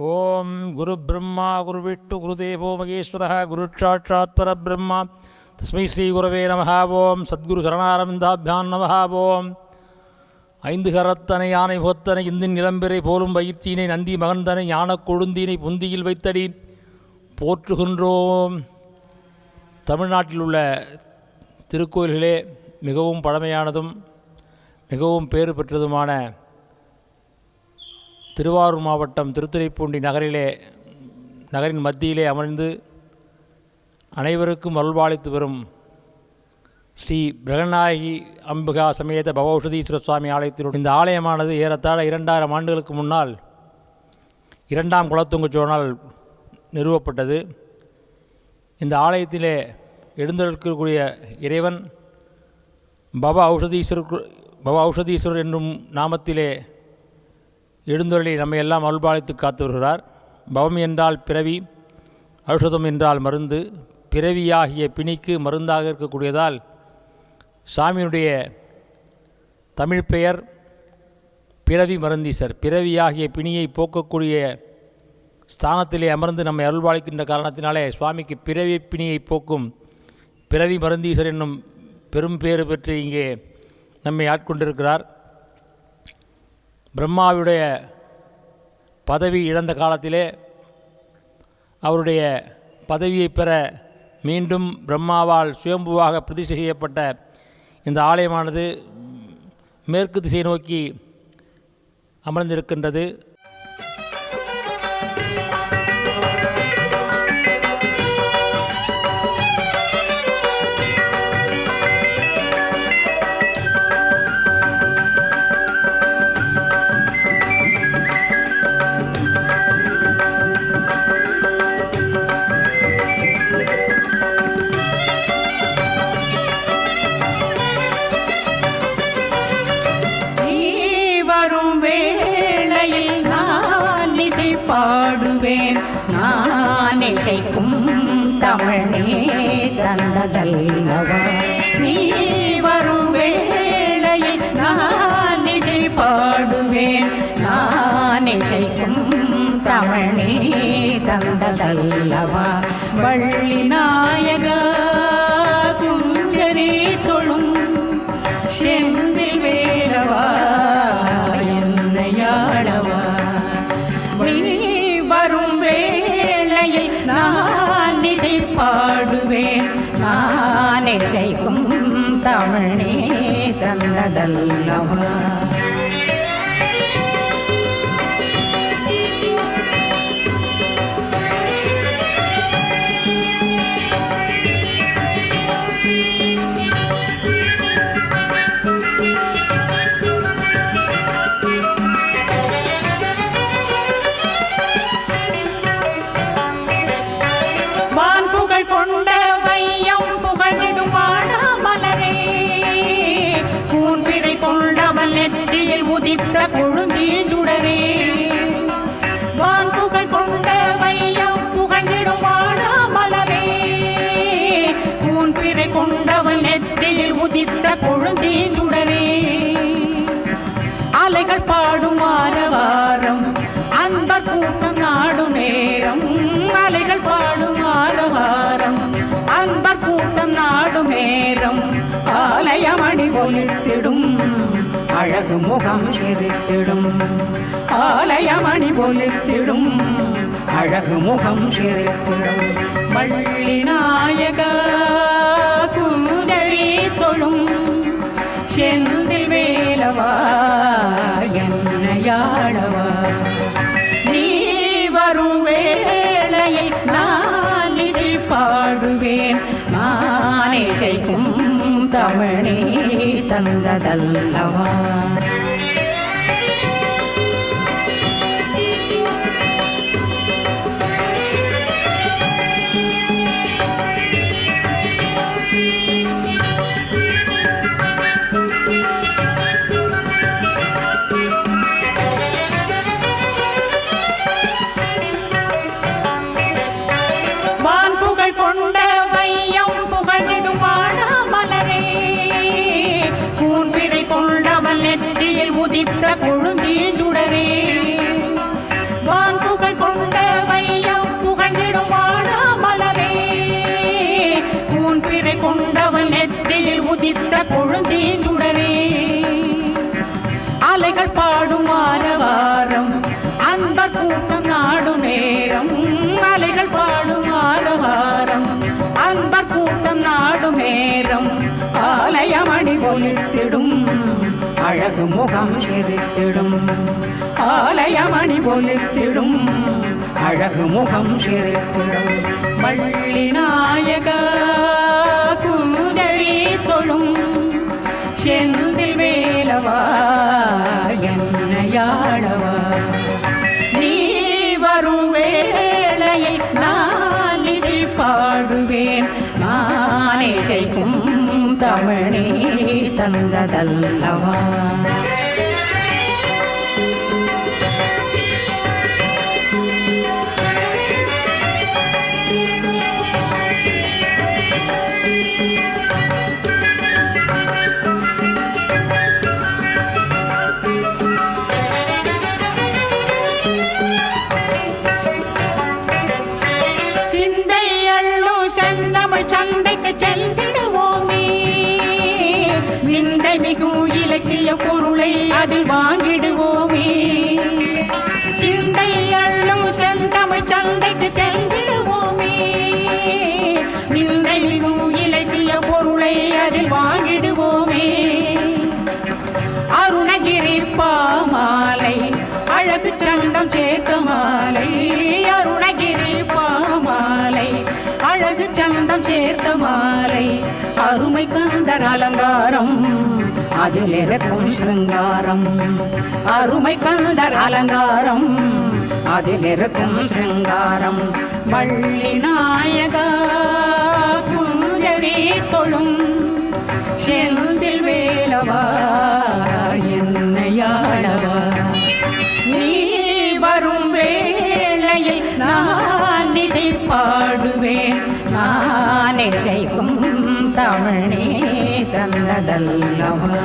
ஓம் குரு பிரம்மா குரு விஷ்ணு குருதேவோ மகேஸ்வரः குருசாட்சாத் பரபிரம்மா தஸ்மை ஸ்ரீ குரவே நமः. ஓம் சத்குரு சரணாரவிந்தாபியான் நமः. ஓம் ஐந்து கரத்தனை யானை போத்தனை இந்தின் இளம்பிறை போலும் வயிற்றினை நந்தி மகந்தனை ஞானக் கொழுந்தினை புந்தியில் வைத்தடி போற்றுகின்றோம். தமிழ்நாட்டில் உள்ள திருக்கோயில்களே மிகவும் பழமையானதும் மிகவும் பேறு பெற்றதுமான திருவாரூர் மாவட்டம் திருத்துறைப்பூண்டி நகரின் மத்தியிலே அமர்ந்து அனைவருக்கும் அருள்பாலித்து வரும் ஸ்ரீ பிரகநாயகி அம்பிகா சமேத பவௌஷதீஸ்வர சுவாமி ஆலயத்தினுடைய இந்த ஆலயமானது ஏறத்தாழ 2000 ஆண்டுகளுக்கு முன்னால் 2ஆம் குலோத்துங்க சோழனால் நிறுவப்பட்டது. இந்த ஆலயத்திலே எழுந்தருளக்கூடிய இறைவன் பவ ஔஷதீஸ்வரர் என்னும் நாமத்திலே எழுந்தருளி நம்மை எல்லாம் அருள்பாலித்து காத்து வருகிறார். பவம் என்றால் பிறவி, ஔஷதம் என்றால் மருந்து. பிறவியாகிய பிணிக்கு மருந்தாக இருக்கக்கூடியதால் சாமியினுடைய தமிழ் பெயர் பிறவி மருந்தீசர். பிறவியாகிய பிணியை போக்கக்கூடிய ஸ்தானத்திலே அமர்ந்து நம்மை அருள்பாலிக்கின்ற காரணத்தினாலே சுவாமிக்கு பிறவி பிணியை போக்கும் பிறவி மருந்தீசர் என்னும் பெரும் பேறு பெற்று இங்கே நம்மை ஆட்கொண்டிருக்கிறார். பிரம்மாவுடைய பதவி இழந்த காலத்திலே அவருடைய பதவியை பெற மீண்டும் பிரம்மாவால் சுயம்புவாக பிரதிஷ்டை செய்யப்பட்ட இந்த ஆலயமானது மேற்கு திசை நோக்கி அமர்ந்திருக்கின்றது. பாடுவேன் நான் இசைக்கும் தமிழே தந்ததல்லவா. நீ வரும் வேளையில் நான் இசை பாடுவேன் நான் இசைக்கும் தமிழே தந்ததல்லவா. வள்ளி நாயக குஞ்சரி தொழும் செந்தில் வேலவா என்னையாளவா. வரும் வேளையில் நான் இசை பாடுவேன் நான் இசைக்கும் தமிழே தந்ததல்லவா. நெற்றியில் உதித்த கொழுந்தீஞ்சுடரே வான்புகழ் கொண்ட வையம் புகழ்ந்திடுமாடா மலரே. கூன்பிறை கொண்டவன் நெற்றியில் உதித்த கொழுந்தீஞ்சுடரே. அலைகள் பாடும் ஆரவாரம் அன்பர் கூட்டம் நாடு நேரம். அலைகள் பாடும் ஆரவாரம் அன்பர் கூட்டம் நாடு நேரம். ஆலயமணி ஒலித்திடும் அழகு முகம் சிரித்திடும். ஆலயமணி ஒலித்திடும் அழகு முகம் சிரித்திடும். வள்ளி நாயக குந்தரி தொழும் செந்தில் வேலவா என்னையாளவா. நீ வரும் வேளையில் நான் இசை பாடுவேன் நான் இசைக்கும் தமிழே தந்ததல்லவா. வான்புகழ் கொண்ட வையம் புகழிடும் வாடா மலரே. கூன்பிறை கொண்டவன் கூன்பிறை கொண்டவன் நெற்றியில் உதித்த கொழுந்தீஞ்சுடரே அலைகள் பாடும் ஆரவாரம் அன்பர் கூட்டம் நாடு நேரம் அலைகள் பாடும் ஆரவாரம் அன்பர் கூட்டம் நாடு நேரம் ஆலயமணி ஒலித்திடும் அழகு முகம் சிரித்திடும் ஆலயமணி ஒலித்திடும் அழகு முகம் சிரித்திடும் வள்ளி நாயக குண்டரி தொழும் செந்தில் வேலவா என்னையாளவா நீ வரும் வேளையில் நான் இசை பாடுவேன் நான் இசைக்கும் தமிழே தந்ததல்லவா சந்தைக்கு சென்றிடுவோமே விந்தை மிகும் இலக்கிய பொருளை அதில் வாங்கிடுவோமே சிந்தை அள்ளும் செந்தமிழ் சந்தைக்கு சென்றிடுவோமே விந்தை மிகும் இலக்கிய பொருளை அதில் வாங்கிடுவோமே அருணகிரி பாமாலை அழகு சண்டம் சேர்த்த மாலை அருணகிரி பாமாலை அழகு சந்தம் சேர்த்த மாலை அருமை கந்தர் அலங்காரம் அதில் இருக்கும் சிருங்காரம் அருமை கந்தர் அலங்காரம் அதில் இருக்கும் சிருங்காரம் வள்ளி நாயக குஞ்சரி தொழும் செந்தில் வேலவா என்னையாளவா நீ வரும் வேளையில் நான் இசை பாடுவேன் நான் இசைக்கும் தமிழே தந்ததல்லவா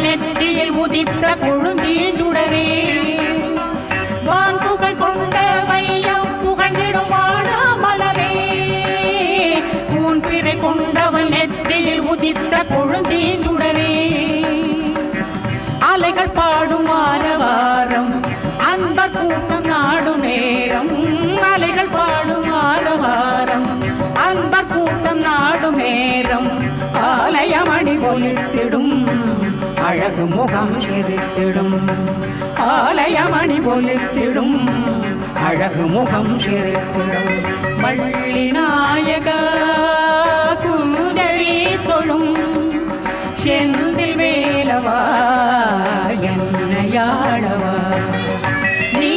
நெற்றியில் உதித்த கொழுந்தீஞ்சுடரே வான்புகள் கொண்ட வையம் புகழ்ந்திடுமான மலரே கூன்பிறை கொண்டவன் நெற்றியில் உதித்த கொழுந்தீஞ்சுடரே அலைகள் பாடும் ஆரவாரம் அன்பர் கூட்டம் நாடு நேரம் அலைகள் பாடும் ஆரவாரம் அன்பர் கூட்டம் நாடு நேரம் ஆலயமணி ஒலித்திடும் அழகு முகம் சிரித்திடும் ஆலயமணி ஒலித்திடும் அழகு முகம் சிரித்திடும் வள்ளி நாயக குண்டரி தொழும் செந்தில் வேலவா என்னையாளவா நீ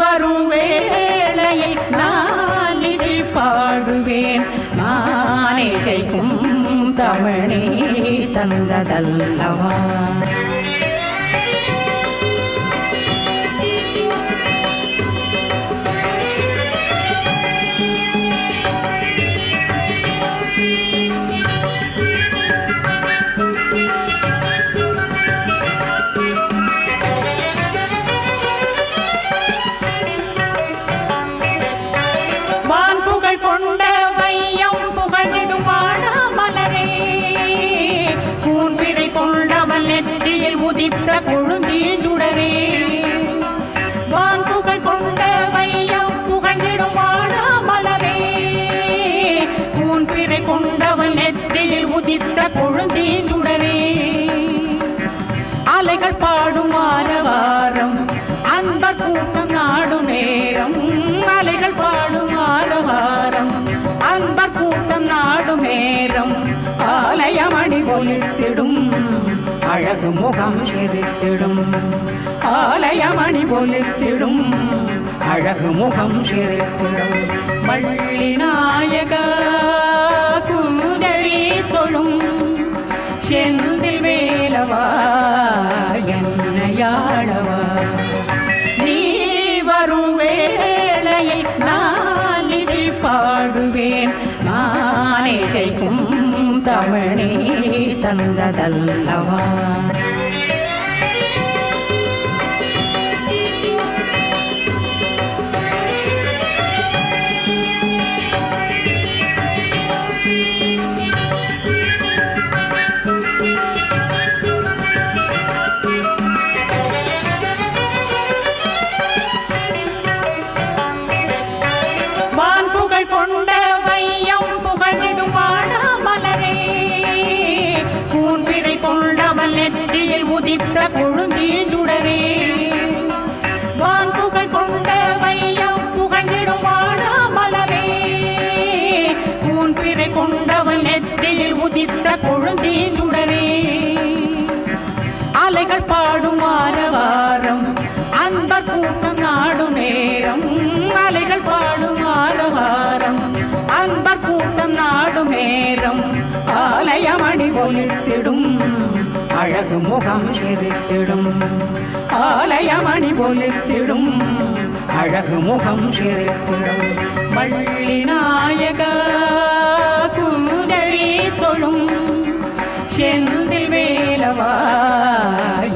வரும் வேளையில் நான் இசை பாடுவேன் நான் இசைக்கும் தமிழே தந்ததல்லவா வான்புகள் கொண்ட வையம் புகழிடும் மலரே கூன்பிறை கொண்டவன் நெற்றியில் உதித்த கொழுந்தீஞ்சுடரே வான்புகள் கொண்ட வையம் புகழிடும் மலரே கூன்பிறை கொண்டவன் நெற்றியில் உதித்த கொழுந்தீஞ்சுடரே அலைகள் பாடும் ஆரவாரம் அன்பர் கூட்டம் நாடு நேரம் அலைகள் பாடும் ஆரவாரம் அன்பர் கூட்டம் நாடு நேரம் ஆலயமணி ஒலித்திடும் அழகு முகம் சிரித்திடும் ஆலயமணி ஒலித்திடும் அழகு முகம் சிரித்திடும் வள்ளி நாயக குண்டரி தொழும் செந்தில் வேலவா என்னையாளவா நீ வரும் வேளையில் நான் இசை பாடுவேன் நான் இசைக்கும் தமிழே தந்ததல்லவா நெற்றியில் உதித்த கொழுந்தீஞ்சுடரே வான்புகழ் கொண்ட வையம் புகழ்ந்திடும் வாடாமலரே ஊன் பிறை கொண்டவன் நெற்றியில் உதித்த கொழுந்தீஞ்சுடரே அலைகள் பாடும் ஆரவாரம் அன்பர் கூட்டம் நாடும் நேரம் அலைகள் பாடும் ஆரவாரம் அன்பர் கூட்டம் நாடும் நேரம் ஆலயமணி ஒலித்திடும் அழகு முகம் சிரித்திடும் ஆலயமணி ஒலித்திடும் அழகு முகம் சிரித்திடும் வள்ளி நாயக குண்டரி தொழும் செந்தில் வேலவா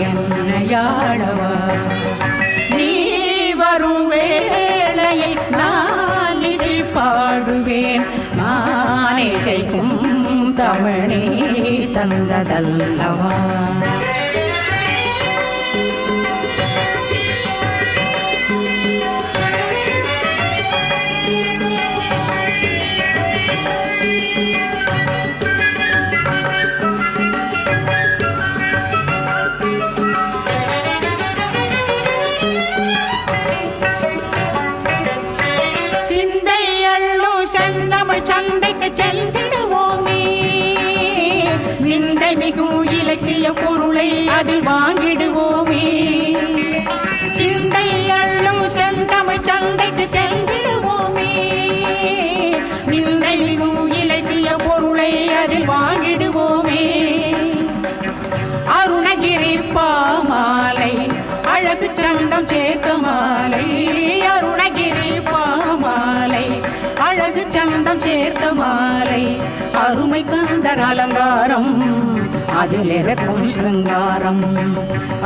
என்னையாளவா நீ வரும் வேளையில் நான் இசை பாடுவேன் நான் இசைக்கும் தமிழே தந்ததல்லவா சந்தைக்கு சென்றிடுவோமே விந்தை மிகும் இலக்கிய பொருளை அதில் வாங்கிடுவோமே சிந்தை அள்ளும் செந்தமிழ் சந்தைக்கு சென்றிடுவோமே விந்தை மிகும் இலக்கிய பொருளை அதில் வாங்கிடுவோமே அருணகிரி பாமாலை அழகு சண்டம் சேர்த்த மாலை அருணகிரி பாமாலை அழகு சந்தம் சேர்த்த மாலை அருமை கந்தர் அலங்காரம் அதில் இருக்கும் சிருங்காரம்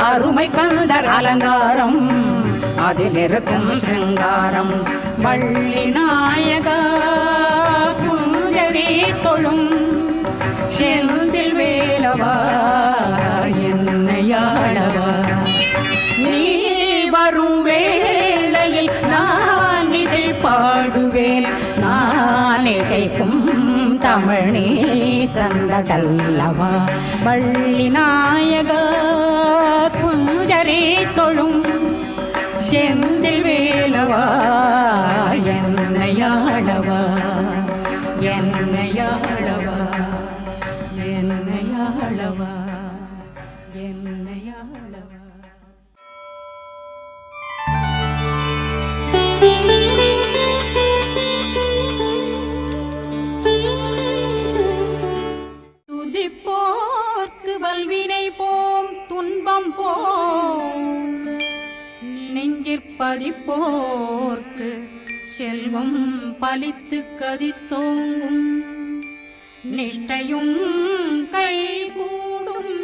அருமை கந்தர் அலங்காரம் அதில் இருக்கும் சிருங்காரம் வள்ளி நாயக குஞ்சரி தொழும் செந்தில் வேலவா என்னையாளவா நீ வரும் வேளையில் நான் இசை பாடுவேன் நான் இசைக்கும் தமிழே தந்ததல்லவா வள்ளி நாயக குஞ்சரி தொழும் செந்தில் வேலவா என்னையாளவா என்னையாளவா என்னையாளவா என்னையாளவா துதிப்போர்க்கு வல்வினை போம் துன்பம் போம் நெஞ்சிற்பதிப்போர்க்கு செல்வம் பலித்து கதித்தோங்கும் நிஷ்டையும் கை கூடும்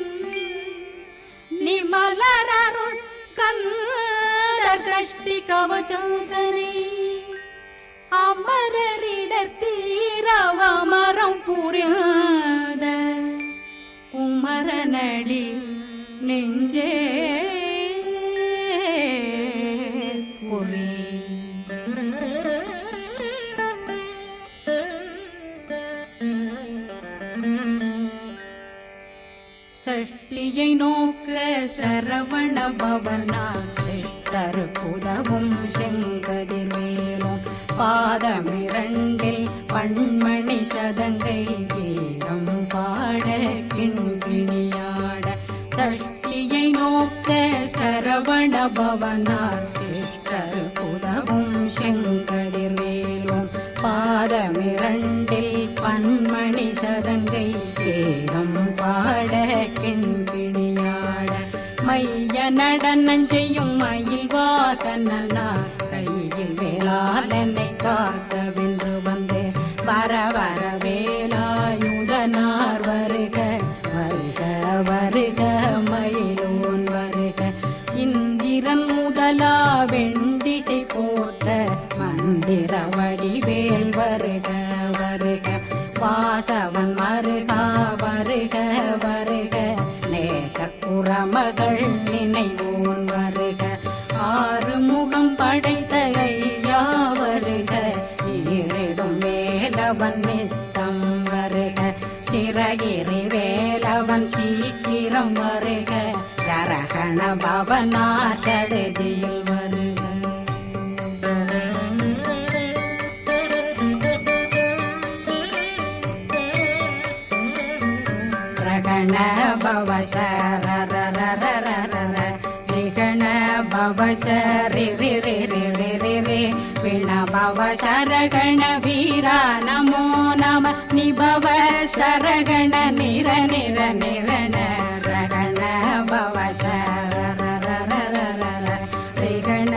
நிமலரருள் கந்த சஷ்டி கவச்சந்தனை அமரரிடர் தீரவமரம் புரியாத குமரனடி நெஞ்சே குறி சஷ்டியை நோக்க சரவண பவனா சிஷ்டர் புதவும் செங்கதிர்வேலும் பாதமிரண்டில் பண்மணி சதங்கை வீரம் பாட கிண்கிணியாட சஷ்டியை நோக்க சரவண பவனா சிஷ்டர் புதவும் செங்கதிர்வேலும் பாதமிரண்டில் பண்மணி சதங்கை கீதம் பாட கிண்கிணியாட மைய நடனம் செய்யும் மயில் வாகனா கையில் வேளாளனை காக்கவென்று வந்து வர வர வேலாயுதனார் வருக வருக வருக மயிலோன் வருக இந்திரன் முதலா வெண்டிசை போற்ற மந்திர வடிவேல் வருக வருக வாசவன் மருகா வருக வருக நேசக்குறமகள் நினைவோன் வருக ஆறு முகம் படைத்த ஐயா வருக ஈரிடும் வேலவன் நித்தம் வருக சிறகிரி வேலவன் சீக்கிரம் வருக சரகண பவனா சடுதியில் வருக ரகண பவ சரரரரரரர ரிகண பவ சரி ரி ரி ரி ரி ரி ரி விண பவ சரகண வீரா நமோ நம நிபவ சரகண நிர நிர நிரண ரகண பவ சரரரரரர ரிகண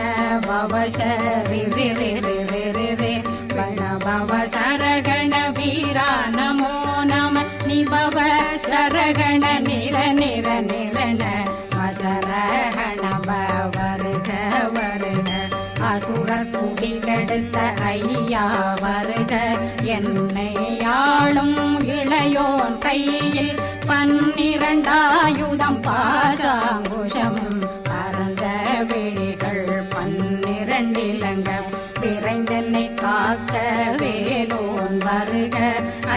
பவ சரி ரி ரி ரி ரி ரி ரி விண பவ சரகண வீரா நமோ நம நிபவ சரகண நிர நிர நிரண வசரகண வருக வருக அசுர குடி கெடுத்த ஐயா வருக என்னை ஆளும் இளையோன் கையில் 12 பாசாங்குஷம் பரந்த விழிகள் 12 இலங்கம் விரைந்தென்னை காக்க வேலோன் வருக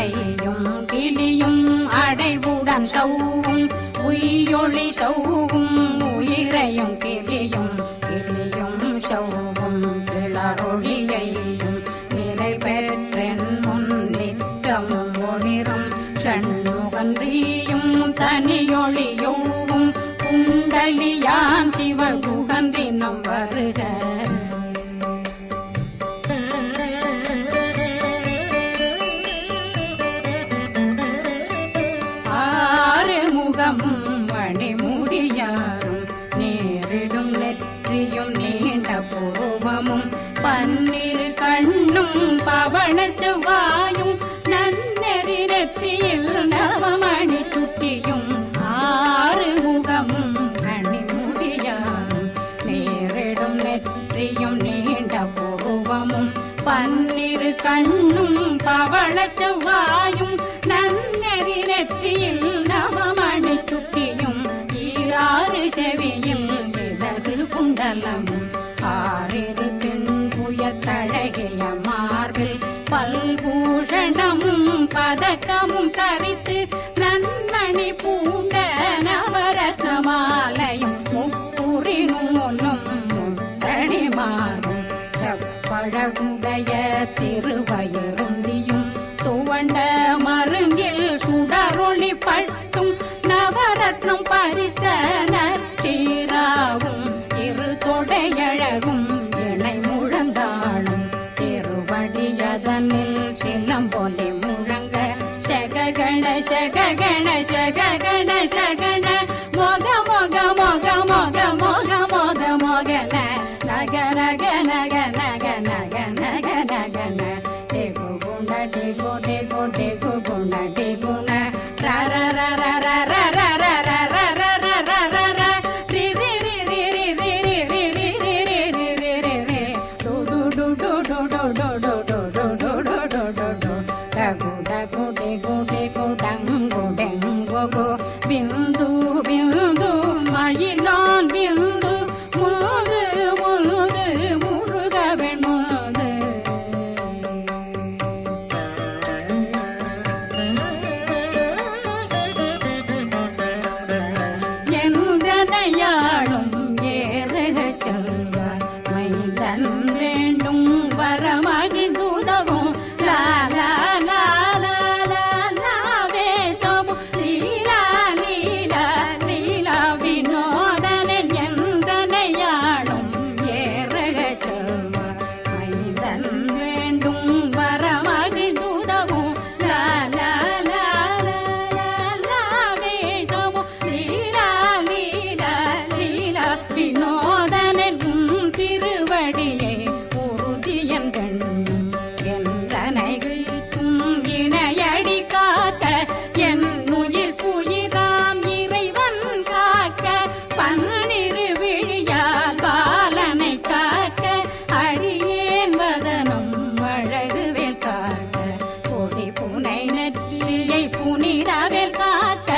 ஐயும் கிளியும் அடைவுடன் சௌவும் உயிரொளி சௌவும் உயிரையும் கிளியும் கிளியும் சௌவும் கிளரொளியையும் நிலை பெற்றென் முன்னிற்றம் ஒளிரும் ஷண்முகன்றியும் தனியொளியோவும் குண்டலியான் சிவகுகன்றினம் வருக மணிமுடியாரும் நேரிடும் நெற்றியும் நீண்ட பூர்வமும் 12 கண்ணும் பவள செவ்வாயும் நன்னெறி நெற்றியில் நவமணி சுட்டியும் 6 முகமும் மணிமுடியாரும் நேரிடும் நெற்றியும் நீண்ட பூர்வமும் 12 கண்ணும் பவள செவ்வாயும் நன்னெறி நெற்றியில் நவமணி சுட்டியும் 6 செவியும் இடது குண்டலமும் 6 தின்புயத்தழகிய மார்பில் பல்பூஷணமும் பதக்கமும் தரித்து நன்மணி பூண்ட நவரத்ன மாலையும் முப்புரி நூலும் முத்தடி மாறும் செப்பழகுடைய திருவயிருந்தியும் துவண்ட மருங்கில் சுடரொளி பட்டும் நவரத்னம் பறித்த நச்சீராவும் இரு தொடையழகும் இணை முழந்தாளும் திருவடியதனில் சிலம்பொலி முழங்க சககண சககண சககண சகண மொக மொக மொக மொக மொக மொக மொகன நக நக நக நக நக நக நகன டெகு குண டெகு டெகு டெகு குண டெகுண ர ர ர ர ர ர ர ர ர ர ர ர ர ர ர ரி ரி ரி ரி ரி ரி ரி ரி ரி ரி ரி ரி ரி ரி ரி டு டு டு டு டு டு டு டு டு டு டு டு டு டு டு டகு டகு டெகு டெகு டங்கு டெங்கு கு பிந்து பிந்து மயிலான் பிந்து முது முது முருகவன் முது என் உயிர் குயிராம் இறைவன் காக்க பன்னிரு விழியால் பாலனை காக்க அடியேன் வதனம் அழகுவேல் காக்க கொடி புனை நெற்றியை புனிதவேல் காக்க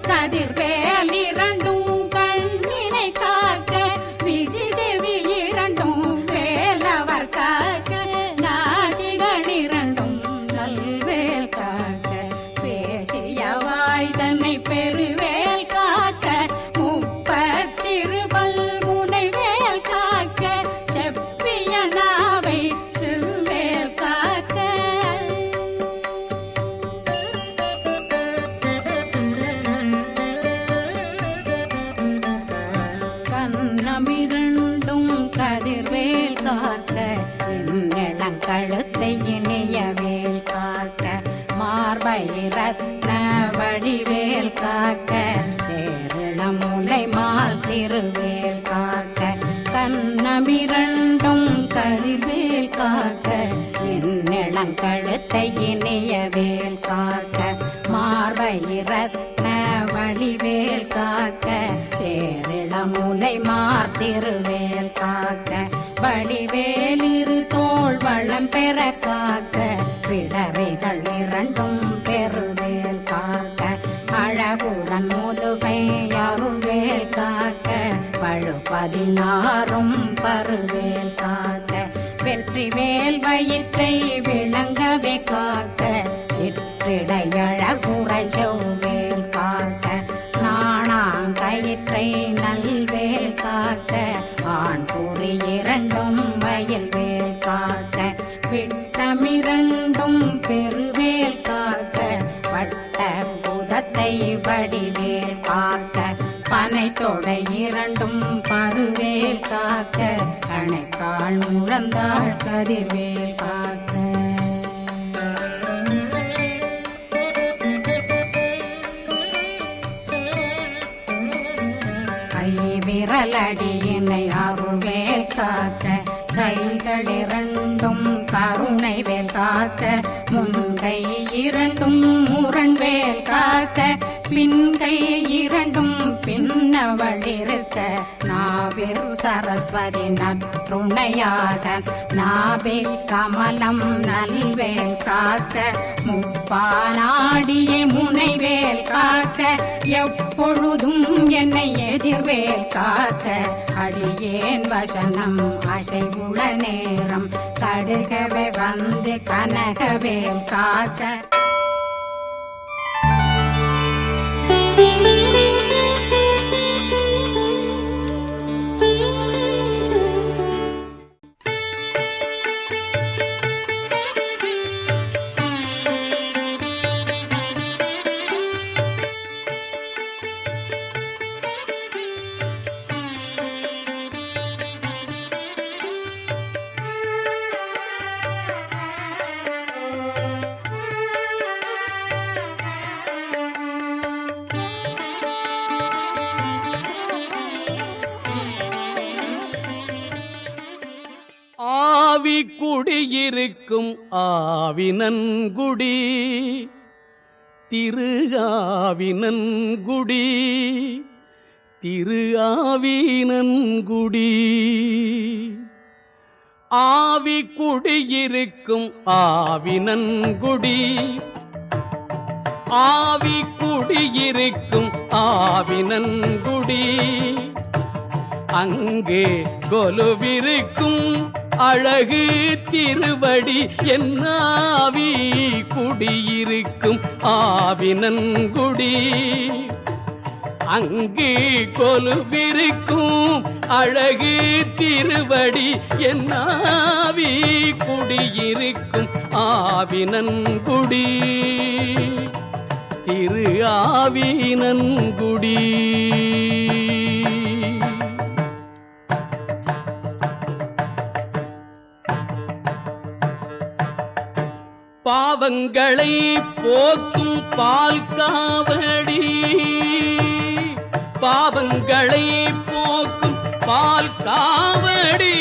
கதிர்வேல் இரண்டும் கண்ணினை காக்க விதி செவி இரண்டும் வேலவர் காக்க நாசிகள் இரண்டும் நல்வேல் காக்க பேசிய வாய் தன்னை பெருவேல் காக்க முப்பத்திருபல் முனைவேல் காக்க செப்பிய நாவை செவ்வேல் காக்க கண்ணமிரண்டும் கதிர்வேல் காக்க இளங்கழுத்தை இணையவேல் காக்க மார்பை ரத்ன வடிவேல் காக்க சேரண முலை மால் திருவேல் காக்க கண்ணமிரண்டும் கதிர்வேல் காக்க இளங்கழுத்தை இணையவேல் காக்க மார்பை ரத்ன வடிவேல் காக்க சேரிள முலை மார்த்திருவேல் காக்க வடிவேல் இரு தோள் வளம் பெற காக்க பிடரைகள் இரண்டும் பெருவேல் காக்க அழகுடன் முதுகை அருள்வேல் காக்க பழு16 பருவேல் காக்க வெற்றிவேல் வயிற்றை விளங்கவே காக்க சிற்றிடையழகுரை செவ்வேல் காக்க நாணாங்கயிற்றை நல்வேல் காக்க ஆண் குறி இரண்டும் வயல்வேல் காக்க விட்டமிரண்டும் பெருவேல் காக்க வட்ட புதத்தை வடிவேல் காக்க பனை தொடை இரண்டும் பருவேல் காக்க அணைக்கால் முழந்தாள் கதிர்வேல் காக்க விரலடியினை அருள்வேல் காக்க கைகள் இரண்டும் கருணை வேல் காக்க முன்கை இரண்டும் முரண்வேல் காக்க பின்கை இரண்டும் பின்னவளிருக்க நாவில் சரஸ்வதி நற்றுணையாக நாபி கமலம் நல்வேல் காக்க முப்பானாடியே முனைவேல் காக்க எப்பொழுதும் என்னை எதிர்வேல் காக்க அடியேன் வசனம் அசைவுள நேரம் கடுகவே வந்து கனகவேல் காக்க ஆவி குடியிருக்கும் ஆவினன்குடி திரு ஆவினன்குடி திரு ஆவினன்குடி ஆவி குடியிருக்கும் ஆவினன்குடி ஆவி குடியிருக்கும் ஆவினன்குடி அங்கே கொலுவிருக்கும் அழகு திருவடி என்னாவி குடியிருக்கும் ஆவினன்குடி அங்கே கொலுவிருக்கும் அழகு திருவடி என்னாவி குடியிருக்கும் ஆவினன்குடி திரு ஆவினன்குடி பாவங்களை போக்கும் பால் காவடி பாவங்களை போக்கும் பால் காவடி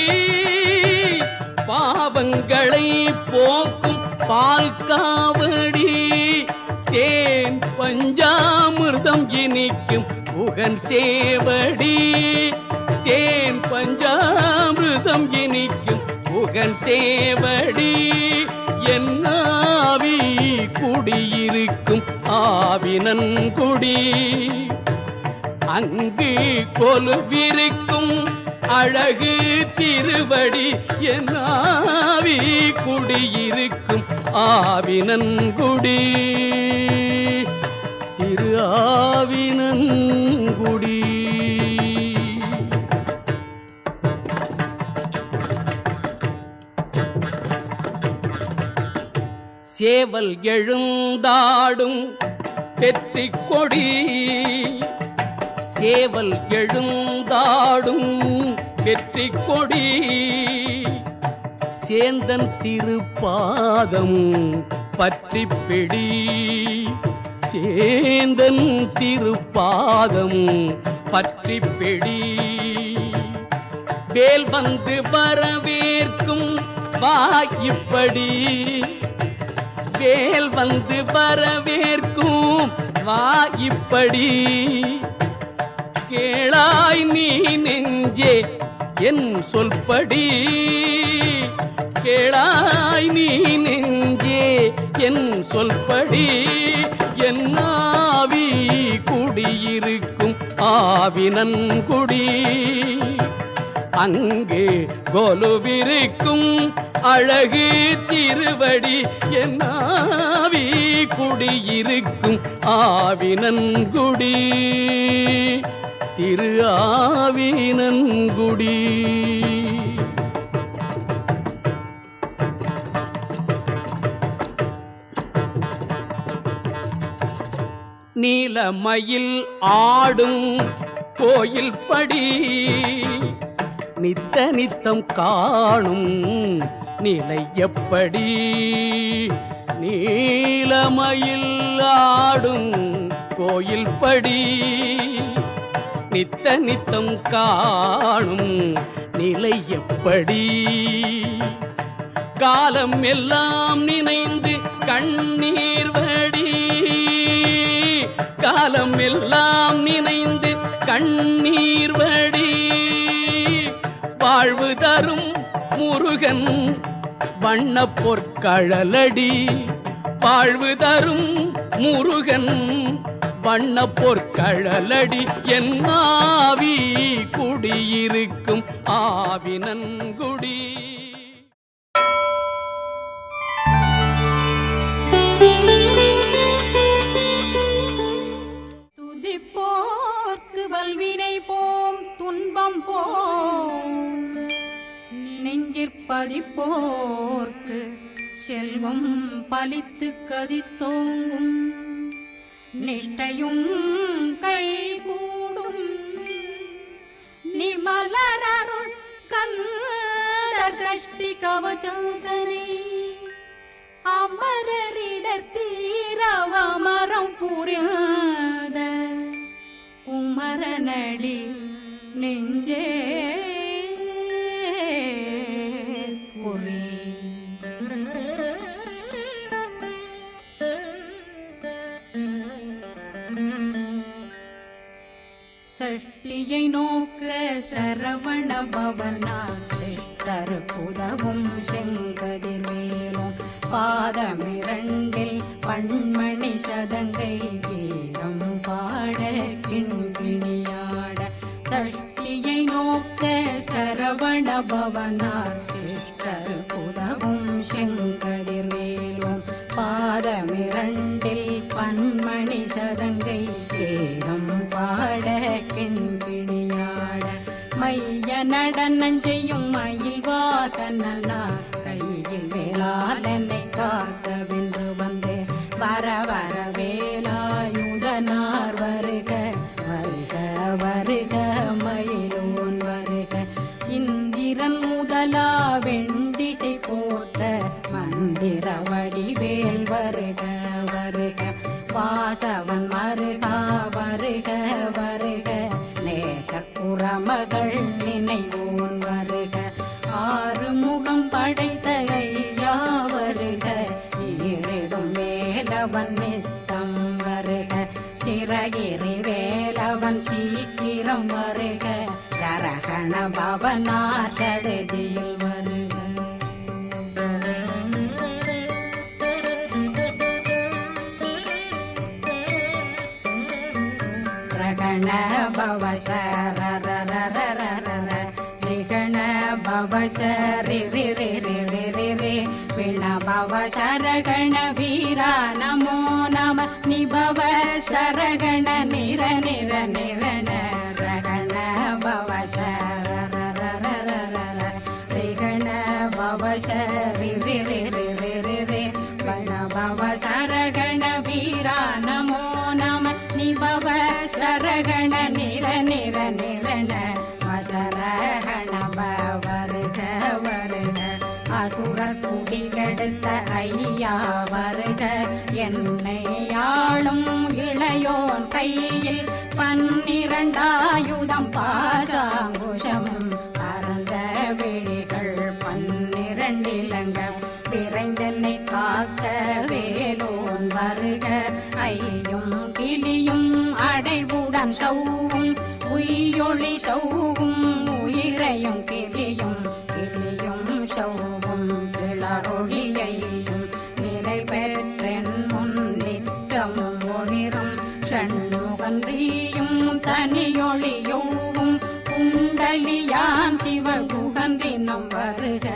பாவங்களை போக்கும் பால் காவடி தேன் தேன் பஞ்சாமிர்தம் இனிக்கும் புகன் சேவடி தேன் பஞ்சாமிர்தம் இனிக்கும் புகன் சேவடி என் ஆவி குடியிருக்கும் ஆவினன்குடி அங்கு கொலுவிருக்கும் அழகு திருவடி என் ஆவி குடியிருக்கும் ஆவினன்குடி திரு ஆவினன்குடி. சேவல் எழுந்தாடும் வெற்றிக் கொடி சேவல் எழுந்தாடும் வெற்றிக் கொடி சேந்தன் திருப்பாதம் பற்றிப் பிடி சேந்தன் திருப்பாதம் பற்றிப் பிடி வேல் வந்து வரவேற்கும் வாய்ப்படி வேல் வந்து வரவேற்கும் வாய்ப்படி கேளாய் நீ நெஞ்சே என் சொல்படி கேளாய் நீ நெஞ்சே என் சொல்படி என் ஆவி குடியிருக்கும் ஆவினன்குடி அங்கே கொலுவிருக்கும் அழகு திருவடி என் ஆவி குடியிருக்கும் ஆவினன்குடி திரு ஆவினன்குடி. நீலமயில் ஆடும் கோயில் படி நித்த நித்தம் காணும் நிலை எப்படி நீலமயில் ஆடும் கோயில் படி நித்த நித்தம் காணும் நிலை எப்படி காலம் எல்லாம் நினைந்து கண்ணீர் வடி காலம் எல்லாம் நினைந்து கண்ணீர் வடி வாழ்வு தரும் முருகன் வண்ண பொற்கழலடி வாழ்வு தரும் முருகன் வண்ண பொற்கழலடி என் ஆவி குடியிருக்கும் ஆவினன்குடி. துதிப்போர்க்கு வல்வினை போம் துன்பம் போம் நெஞ்சிற்பதிப்போர்க்கு செல்வம் பலித்து கதித்தோங்கும் நிஷ்டையும் கைகூடும் நிமலரருள் கந்த சஷ்டி கவசந்தனை அமரரிடர் தீரவமரம் புரியாத குமரனடி நெஞ்சே குறி சஷ்டியை நோக்க சரவண பவனா சிஷ்டர் புதவும் செங்கதிர்வேலும் பாதமிரண்டில் பண்மணி சதங்கை வீரம் பாட கிண்கிணியாட சஷ்டியை நோக்க சரவண பவனா சிஷ்டர் புதவும் செங்கதிர்வேலும் பாதமிரண்டில் பண்மணி சதங்கை வேதம் பாட கிண்கிணியாட மைய நடனம் செய்யும் மயில் வாதனா கையில் வேளாளனை காக்கவென்று வந்து வர வர வேலாயுதனார் வருக வருக வருக மயிலோன் வருக இந்திரன் முதலா வெண்டிசை போற்ற மந்திர வடிவேல் வருக வருக வாசவன் மருகா வருக வருக நேசக்குறமகள் நினைவோன் வருக ஆறு முகம் படைத்த ஐயா வருக ஈரிடும் மேலவன் நித்தம் வருக சிறகிரி வேலவன் சீக்கிரம் வருக சரகண பவனார் சடுதியில் வருக ரகண பவசரரரரரரர ரிகண பவசரி ரி ரி ரி ரி ரி ரி விண பவசரகண வீரா நமோ நம நிபவ சரகண நிர நிர நிரண ரகண பவசரரரரரர ரிகண பவசரி ரி ரி ரி ரி ரி ரி விண பவசரகண வீரா நமோ நம நிபவ சரகண நிர நிர நிரண வசரகண வருக வருக அசுர குடி கெடுத்த ஐயா வருக என்னை ஆளும் இளையோன் கையில் 12 பாசாங்குஷம் பரந்த விழிகள் 12 இலங்கம் விரைந்தென்னை காக்க வேலோன் வருக ஐயும் கிளியும் அடைவுடன் சௌவும் உயிரொளி சௌவும் உயிரையும் கிளியும் கிளியும் சௌவும் கிளரொளியையும் நிலை பெற்றென் முன் நித்தமும் ஒளிரும் ஷண்முகன்றியும் தனியொளியோவும் குண்டலியான் சிவகுகன்றினம் வருக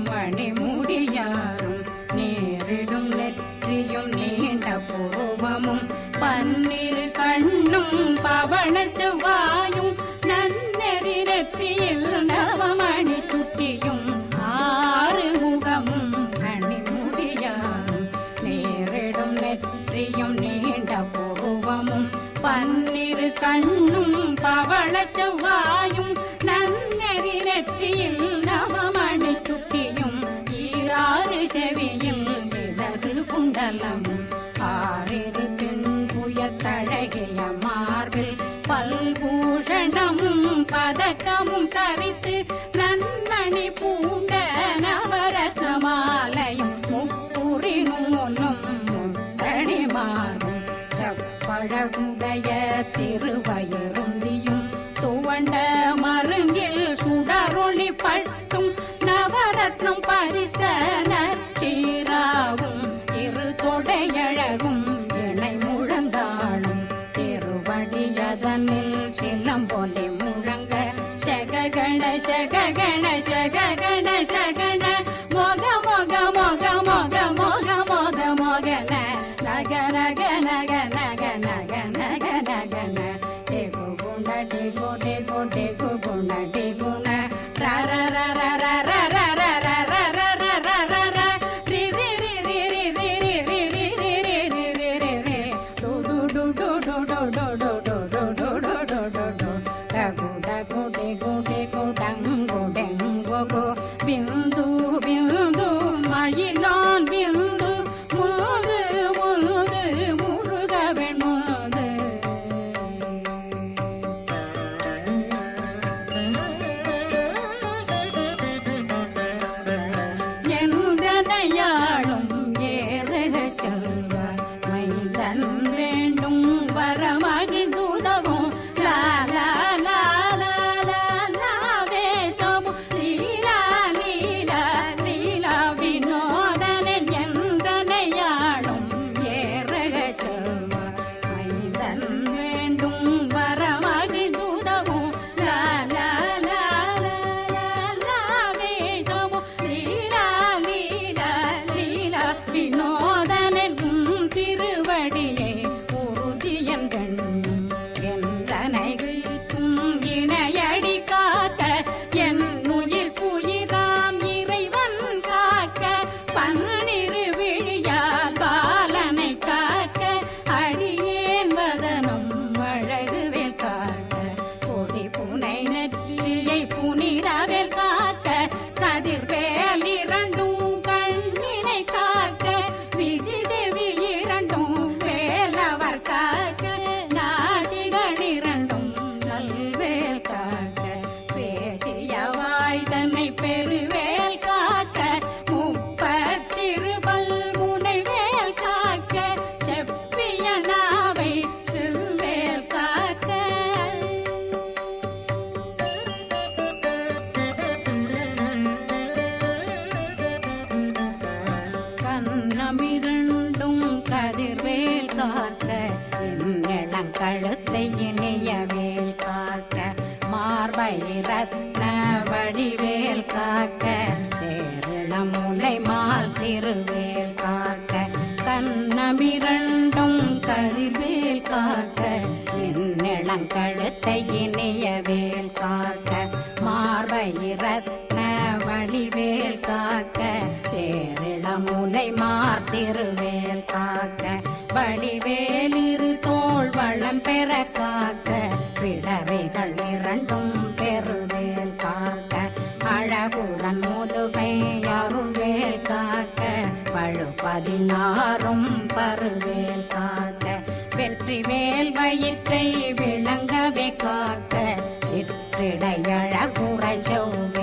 மணிமுடியாரும் நேரிடும் நெற்றியும் நீண்ட புருவமும் 12 கண்ணும் பவள செவ்வாயும் நன்னெறி நெற்றியில் நவமணி சுட்டியும் 6 முகமும் மணிமுடியாரும் நேரிடும் நெற்றியும் நீண்ட புருவமும் 12 கண்ணும் பவள செவ்வாயும் நன்னெறி நெற்றியில் நவமணி சுட்டியும் 6 செவியும் இடது குண்டலமும் 6 தின்புய தழகிய மார்பில் பல்பூஷணமும் பதக்கமும் தரித்து நன்மணி பூண்ட நவரத்ன மாலையும் முப்புரி நூலும் முத்தணி மாறும் செப்பழகுடைய திருவயருந்தியும் துவண்ட மருங்கில் சுடரொளி பட்டும் நவரத்னம் பறித்த நச்சீராவும் இரு தொடையழகும் இணை முழந்தாளும் திருவடியதனில் சிலம்பொலி முழங்க சககண சககண சககண சகண மொக மொக மொக மொக மொக மொக மொகன நக நக நக நக நக நக நகன டெகு குண டெகு டெகு டெகு குண டெகுண ரர ரர ரர ரர ரர ரர ரர ரி ரி ரி ரி ரி ரி ரி ரி ரி ரி ரி ரி ரி ரி டு டு டு டு டு டு டு டு டு டு டு டு டு டு டு டகு டகு டெகு டெகு டங்கு டெங்கு கோ பிந்து பிந்து மயிலான் பிந்து பெருவேல் காக்க முப்பத்திருபல் முனைவேல் காக்க செப்பிய நாவை செவ்வேல் காக்க கண்ணமிரண்டும் கதிர்வேல் காக்க இளங்கழுத்தை இணையவேல் காக்க மார்பை ரத்ன வடிவேல் காக்க சேரிளம் முலை மால் திருவேல் காக்க கண்ணமிரண்டும் கதிர்வேல் காக்க இளங்கழுத்தை இணையவேல் காக்க மார்பை ரத்ன வடிவேல் காக்க சேரிளம் முலை மார் திருவேல் காக்க வடிவேலிரு தோள் வளம் பெற காக்க பிடரைகள் இரண்டும் பெருவேல் காக்க அழகுடன் முதுகை அருள்வேல் காக்க பழு16 பருவேல் காக்க வெற்றிவேல் வயிற்றை விளங்கவே காக்க சிற்றிடை அழகுரை செவ்வேல்